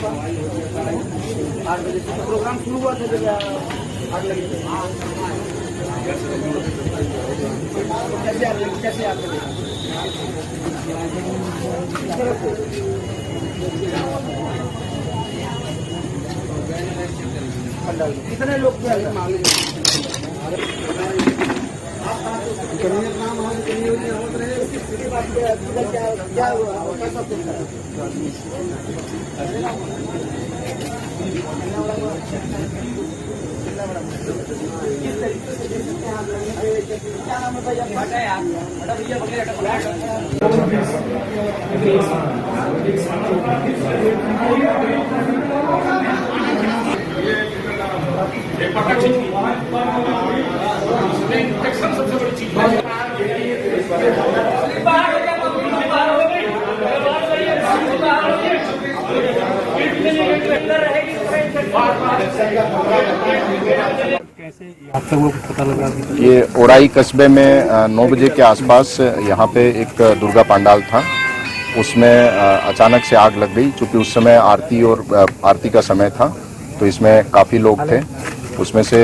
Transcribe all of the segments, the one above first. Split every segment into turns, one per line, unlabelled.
8 बजे से प्रोग्राम शुरू हुआ था जब आग लगी थी। कैसे आग लगी? कितने लोग थे? क्या सबसे बड़ी चीज है।
आपको वो पता लगा?
ये ओराई कस्बे में 9 बजे के आसपास यहाँ पे एक दुर्गा पंडाल था, उसमें अचानक से आग लग गई। चूँकि उस समय आरती का समय था, तो इसमें काफ़ी लोग थे। उसमें से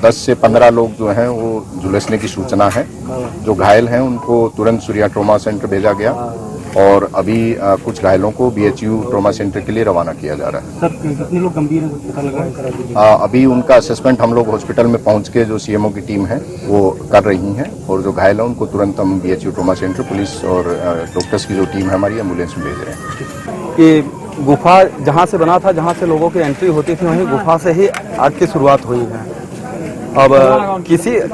10 से 15 लोग जो हैं वो झुलसने की सूचना है। जो घायल हैं उनको तुरंत सूर्या ट्रॉमा सेंटर भेजा गया और अभी कुछ घायलों को BHU ट्रॉमा सेंटर के लिए रवाना किया जा रहा है।
सर कितने लोग गंभीर हैं, कुछ पता लगा?
अभी उनका असेसमेंट हम लोग हॉस्पिटल में पहुंच के जो CMO की टीम है वो कर रही हैं, और जो घायल हैं उनको तुरंत हम BHU ट्रॉमा सेंटर, पुलिस और डॉक्टर्स की जो टीम है हमारी, एम्बुलेंस में भेज रहे हैं।
कि गुफा जहाँ से बना था, जहाँ से लोगों की एंट्री होती थी, वहीं गुफा से ही आग की शुरुआत हुई है। अब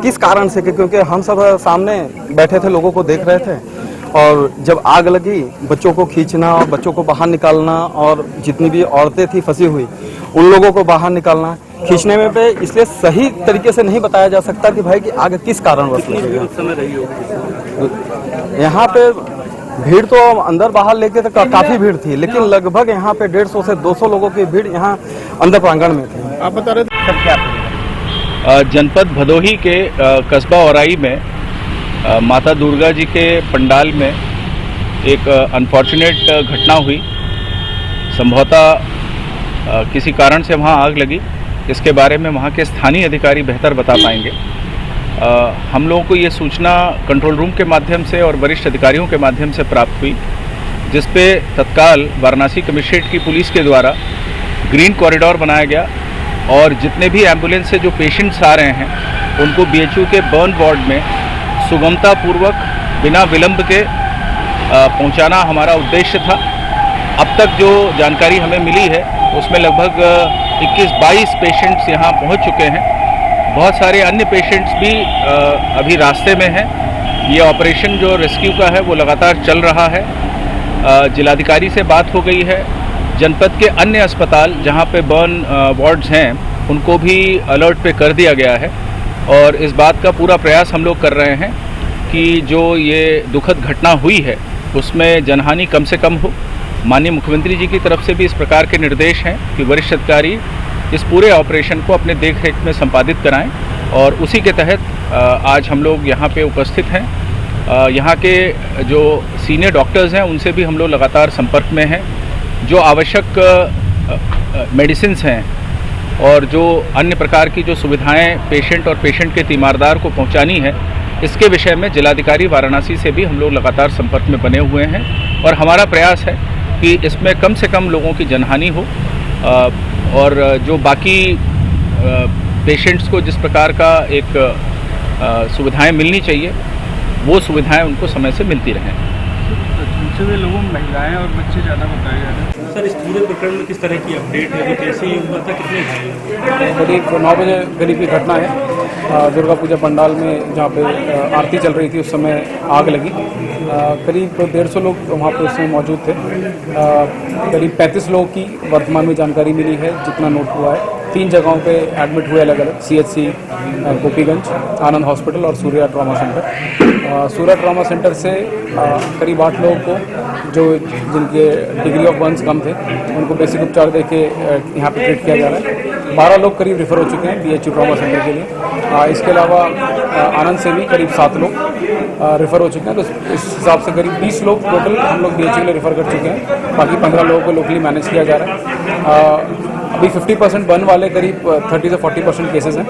किस कारण से, क्योंकि हम सब सामने बैठे थे, लोगों को देख रहे थे, और जब आग लगी बच्चों को खींचना और बच्चों को बाहर निकालना, और जितनी भी औरतें थी फंसी हुई उन लोगों को बाहर निकालना, खींचने में पे इसलिए सही तरीके से नहीं बताया जा सकता कि भाई कि आग किस कारणवश लगी।
उस समय रही होगी
यहाँ पे भीड़ तो अंदर बाहर लेके तो काफी भीड़ थी, लेकिन लगभग यहाँ पे 150 से 200 लोगों की भीड़ यहाँ अंदर प्रांगण में थी।
आप बता रहे थे क्या?
जनपद भदोही के कस्बा औराई में माता दुर्गा जी के पंडाल में एक अनफॉर्चुनेट घटना हुई। संभवतः किसी कारण से वहाँ आग लगी। इसके बारे में वहाँ के स्थानीय अधिकारी बेहतर बता पाएंगे। हम लोगों को ये सूचना कंट्रोल रूम के माध्यम से और वरिष्ठ अधिकारियों के माध्यम से प्राप्त हुई, जिस पे तत्काल वाराणसी कमिश्नरेट की पुलिस के द्वारा ग्रीन कॉरिडोर बनाया गया और जितने भी एम्बुलेंस से जो पेशेंट्स आ रहे हैं उनको BHU के बर्न वार्ड में सुगमता पूर्वक बिना विलंब के पहुंचाना हमारा उद्देश्य था। अब तक जो जानकारी हमें मिली है उसमें लगभग 21-22 पेशेंट्स यहाँ पहुँच चुके हैं। बहुत सारे अन्य पेशेंट्स भी अभी रास्ते में हैं। ये ऑपरेशन जो रेस्क्यू का है वो लगातार चल रहा है। जिलाधिकारी से बात हो गई है। जनपद के अन्य अस्पताल जहाँ पे बर्न वार्ड्स हैं उनको भी अलर्ट पे कर दिया गया है, और इस बात का पूरा प्रयास हम लोग कर रहे हैं कि जो ये दुखद घटना हुई है उसमें जनहानि कम से कम हो। माननीय मुख्यमंत्री जी की तरफ से भी इस प्रकार के निर्देश हैं कि वरिष्ठ अधिकारी इस पूरे ऑपरेशन को अपने देखरेख में संपादित कराएं, और उसी के तहत आज हम लोग यहाँ पे उपस्थित हैं। यहाँ के जो सीनियर डॉक्टर्स हैं उनसे भी हम लोग लगातार संपर्क में हैं। जो आवश्यक मेडिसिन्स हैं और जो अन्य प्रकार की जो सुविधाएं पेशेंट और पेशेंट के तीमारदार को पहुंचानी है, इसके विषय में जिलाधिकारी वाराणसी से भी हम लोग लगातार संपर्क में बने हुए हैं, और हमारा प्रयास है कि इसमें कम से कम लोगों की जनहानि हो, और जो बाकी पेशेंट्स को जिस प्रकार का एक सुविधाएं मिलनी चाहिए वो सुविधाएं उनको समय से मिलती रहें।
लोगों में महिलाएं और बच्चे ज़्यादा बताए जा रहे हैं। सर इस पूरे प्रकरण में किस तरह की अपडेट है, कैसे हुआ था, कितने घायल?
करीब 9 बजे करीब की घटना है। दुर्गा पूजा पंडाल में जहाँ पे आरती चल रही थी उस समय आग लगी। करीब 150 लोग वहाँ पर उस समय मौजूद थे। करीब 35 लोगों की वर्तमान में जानकारी मिली है, जितना नोट हुआ है। 3 जगहों पे एडमिट हुए अलग अलग, CHC गोपीगंज, आनंद हॉस्पिटल और Surya trauma centre. Surya trauma centre से करीब 8 लोगों को जिनके डिग्री ऑफ बर्न्स कम थे उनको बेसिक उपचार देके यहाँ पे ट्रीट किया जा रहा है।
12 लोग करीब रेफर हो चुके हैं BHU ट्रॉमा सेंटर के लिए। इसके अलावा आनंद से भी करीब 7 लोग रेफ़र हो चुके हैं। तो इस हिसाब से करीब 20 लोग टोटल हम लोग BHU के लिए रेफ़र कर चुके हैं। बाकी 15 लोगों को लोकली मैनेज किया जा रहा है। अभी 50% बर्न वाले करीब 30 से 40% केसेस हैं।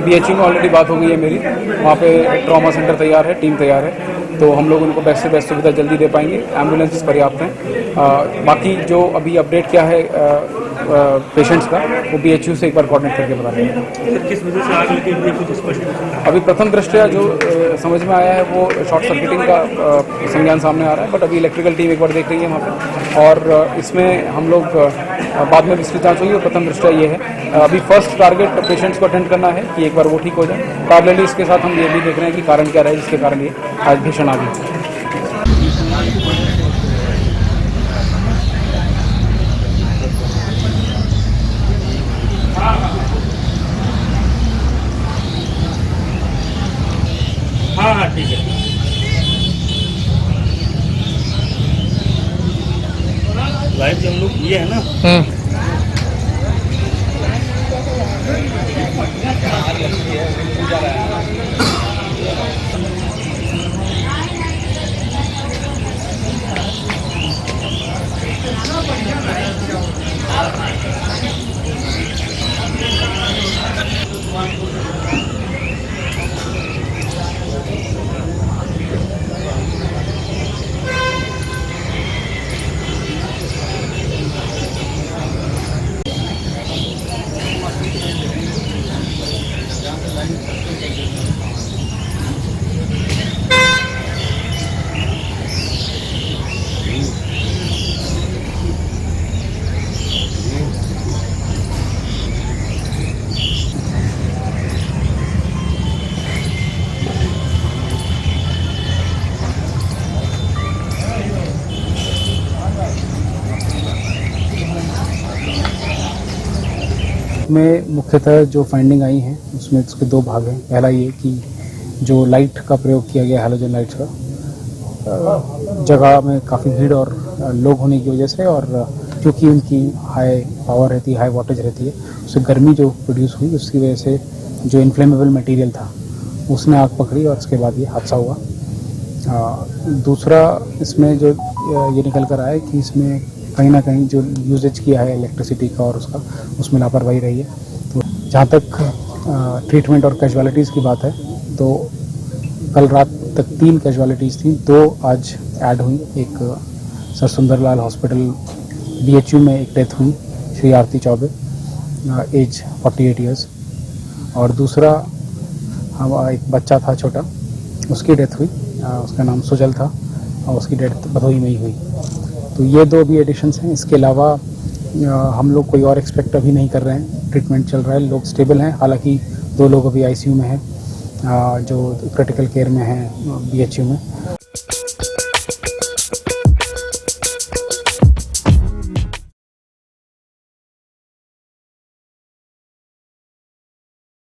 BHU में ऑलरेडी बात हो गई है मेरी, वहाँ पे ट्रॉमा सेंटर तैयार है, टीम तैयार है, तो हम लोग उनको बेस्ट से बेस्ट सुविधा जल्दी दे पाएंगे। एम्बुलेंसेस पर्याप्त हैं। बाकी जो अभी अपडेट क्या है पेशेंट्स का, वो BHU से एक बार कोऑर्डिनेट करके बता देंगे।
किस वजह से आग लगी हुई है कुछ स्पष्ट?
अभी प्रथम दृष्टया जो समझ में आया है वो शॉर्ट सर्किटिंग का संज्ञान सामने आ रहा है, बट अभी इलेक्ट्रिकल टीम एक बार देख रही है वहाँ पे, और इसमें हम लोग बाद में विस्तृत जांच होगी। और प्रथम दृष्टया ये है, अभी फर्स्ट टारगेट पेशेंट्स को अटेंड करना है कि एक बार वो ठीक हो जाए। पैरेलली इसके साथ हम ये भी देख रहे हैं कि कारण क्या रहा है जिसके कारण ये आज भीषण आग लगी।
हाँ ठीक है। लाइव जो हम लोग किए हैं ना,
में मुख्यतः जो फाइंडिंग आई हैं उसमें उसके 2 भाग हैं। पहला ये कि जो लाइट का प्रयोग किया गया, हैलोजन लाइट्स का, जगह में काफ़ी भीड़ और लोग होने की वजह से, और क्योंकि उनकी हाई पावर रहती है, हाई वोल्टेज रहती है, उससे गर्मी जो प्रोड्यूस हुई, उसकी वजह से जो इन्फ्लेमेबल मटेरियल था उसने आग पकड़ी और उसके बाद ये हादसा हुआ। दूसरा इसमें जो ये निकल कर आया कि इसमें कहीं ना कहीं जो यूजेज किया है इलेक्ट्रिसिटी का और उसका, उसमें लापरवाही रही है। तो जहाँ तक ट्रीटमेंट और कैजुअलिटीज़ की बात है, तो कल रात तक 3 कैजुअलिटीज़ थी, 2 आज ऐड हुई। एक सर सुंदरलाल हॉस्पिटल BHU में एक डेथ हुई, श्री आरती चौबे, एज 48 ईयर्स, और दूसरा एक बच्चा था छोटा, उसकी डेथ हुई, उसका नाम सुजल था, और उसकी डेथ भदोही में ही हुई। तो ये 2 भी एडिशंस हैं। इसके अलावा हम लोग कोई और एक्सपेक्ट अभी नहीं कर रहे हैं। ट्रीटमेंट चल रहा है, लोग स्टेबल हैं। हालांकि 2 लोग अभी ICU में हैं, जो क्रिटिकल केयर में हैं BHU में।